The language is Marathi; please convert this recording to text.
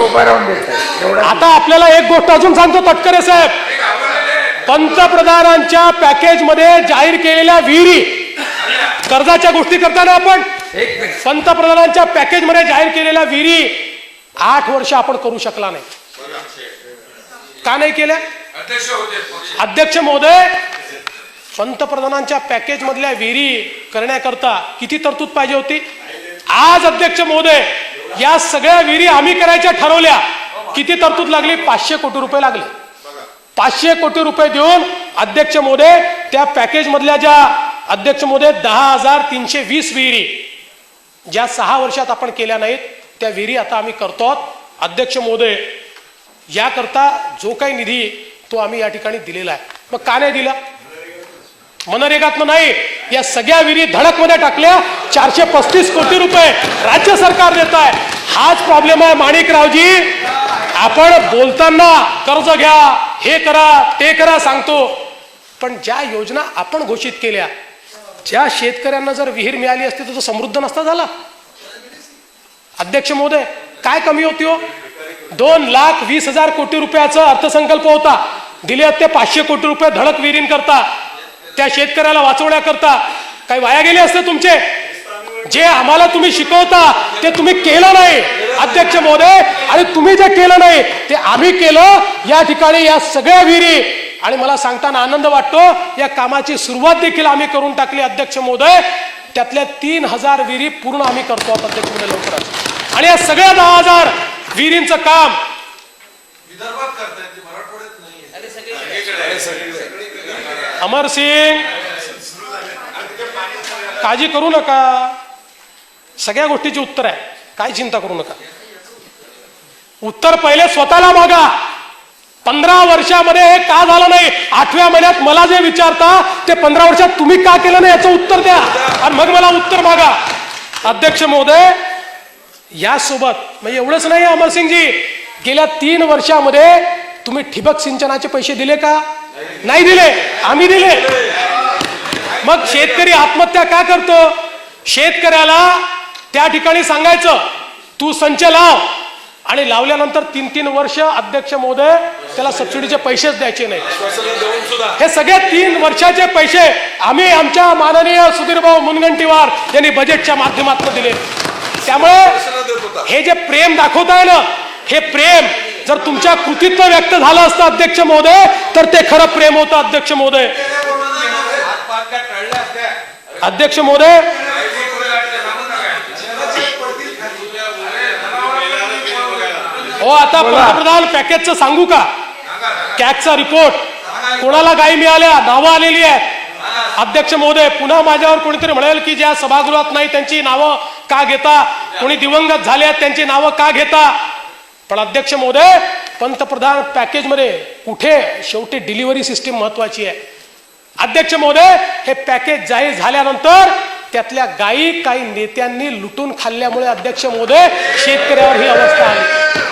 आता आपल्याला एक गोष्ट अजून सांगतो तटकरे साहेब, पंतप्रधानांच्या पॅकेज मध्ये जाहीर केलेल्या विहिरी, कर्जाच्या गोष्टी करताना आपण पंतप्रधानांच्या पॅकेज मध्ये जाहीर केलेल्या विहिरी 8 वर्ष आपण करू शकला नाही. का नाही केल्या? अध्यक्ष महोदय, पंतप्रधानांच्या पॅकेज मधल्या विहिरी करण्याकरता किती तरतूद पाहिजे होती? आज अध्यक्ष महोदय, या सगळ्या विहिरी आम्ही करायच्या ठरवल्या, किती तरतूद लागली? 500 कोटी रुपये लागले. 500 कोटी रुपये देऊन अध्यक्ष महोदय त्या पॅकेज मधल्या ज्या अध्यक्ष महोदय 10,320 विहिरी ज्या 6 वर्षात आपण केल्या नाहीत त्या विहिरी आता आम्ही करतो. अध्यक्ष महोदय, याकरता जो काही निधी तो आम्ही या ठिकाणी दिलेला आहे. मग का नाही दिला? मनरेगातनं नाही, या सगळ्या विहिरी धडकमध्ये टाकल्या. 435 कोटी रुपये राज्य सरकार देत आहे. हाच प्रॉब्लेम आहे माणिकरावजी. आपण बोलताना कर्ज घ्या, हे करा, ते करा सांगतो, पण ज्या योजना आपण घोषित केल्या, ज्या शेतकऱ्यांना जर विहीर मिळाली असती तर तो समृद्ध नसता झाला. अध्यक्ष महोदय, काय कमी होती हो? 2,20,000 कोटी रुपयाचा अर्थसंकल्प होता, दिले ते 500 कोटी रुपये धडक विहिरींकरता, त्या शेतकऱ्याला वाचवण्याकरता. काही वाया गेले असते तुमचे? जे आम्हाला तुम्ही शिकवता ते तुम्ही केलं नाही अध्यक्ष महोदय, आणि तुम्ही जे केलं नाही ते आम्ही केलं. या ठिकाणी या सगळ्या विहिरी, आणि मला सांगताना आनंद वाटतो, या कामाची सुरुवात देखील आम्ही करून टाकली अध्यक्ष महोदय. त्यातल्या 3,000 विहिरी पूर्ण आम्ही करतो अध्यक्ष महोदय लवकरच. आणि या सगळ्या 10,000 विहिरींचं काम विदर्भात करतायत, मराठवाड्यात नाही. अमर सिंग, काळजी करू नका, सगळ्या गोष्टीची उत्तर आहे, काय चिंता करू नका. उत्तर पहिले स्वतःला मागा. 15 वर्षामध्ये हे का झालं नाही? 8व्या महिन्यात मला जे विचारता ते 15 वर्षात तुम्ही का केलं नाही याचं उत्तर द्या, आणि मग मला उत्तर मागा. अध्यक्ष महोदय, यासोबत म्हणजे एवढंच नाही अमरसिंगजी, गेल्या 3 वर्षामध्ये तुम्ही ठिबक सिंचनाचे पैसे दिले का? नाही दिले, आम्ही दिले. मग शेतकरी आत्महत्या का करतो? शेतकऱ्याला त्या ठिकाणी सांगायचं तू संच लाव, आणि लावल्यानंतर 3-3 वर्ष अध्यक्ष महोदय त्याला सबसिडीचे पैसेच द्यायचे नाही. हे सगळे 3 वर्षाचे पैसे आम्ही आमच्या माननीय सुधीरभाऊ मुनगंटीवार यांनी बजेटच्या माध्यमातून दिले. त्यामुळे हे जे प्रेम दाखवताय ना, हे प्रेम जर तुमच्या कृतीतनं व्यक्त झालं असतं अध्यक्ष महोदय तर ते खरं प्रेम होतं अध्यक्ष महोदय. अध्यक्ष महोदय, हो आता पंतप्रधान पॅकेजचं सांगू का? कॅगचा रिपोर्ट, कोणाला गायी मिळाल्या, नावं आलेली आहेत. अध्यक्ष महोदय, पुन्हा माझ्यावर कोणीतरी म्हणेल की ज्या सभागृहात नाही त्यांची नावं का घेता, कोणी दिवंगत झाले आहेत त्यांची नावं का घेता? पण अध्यक्ष महोदय, पंतप्रधान पॅकेज मध्ये कुठे शेवटी डिलिव्हरी सिस्टीम महत्वाची आहे. अध्यक्ष महोदय, हे पॅकेज जाहीर झाल्यानंतर त्यातल्या गायी काही नेत्यांनी लुटून खाल्ल्यामुळे अध्यक्ष महोदय शेतकऱ्यावर ही अवस्था आली.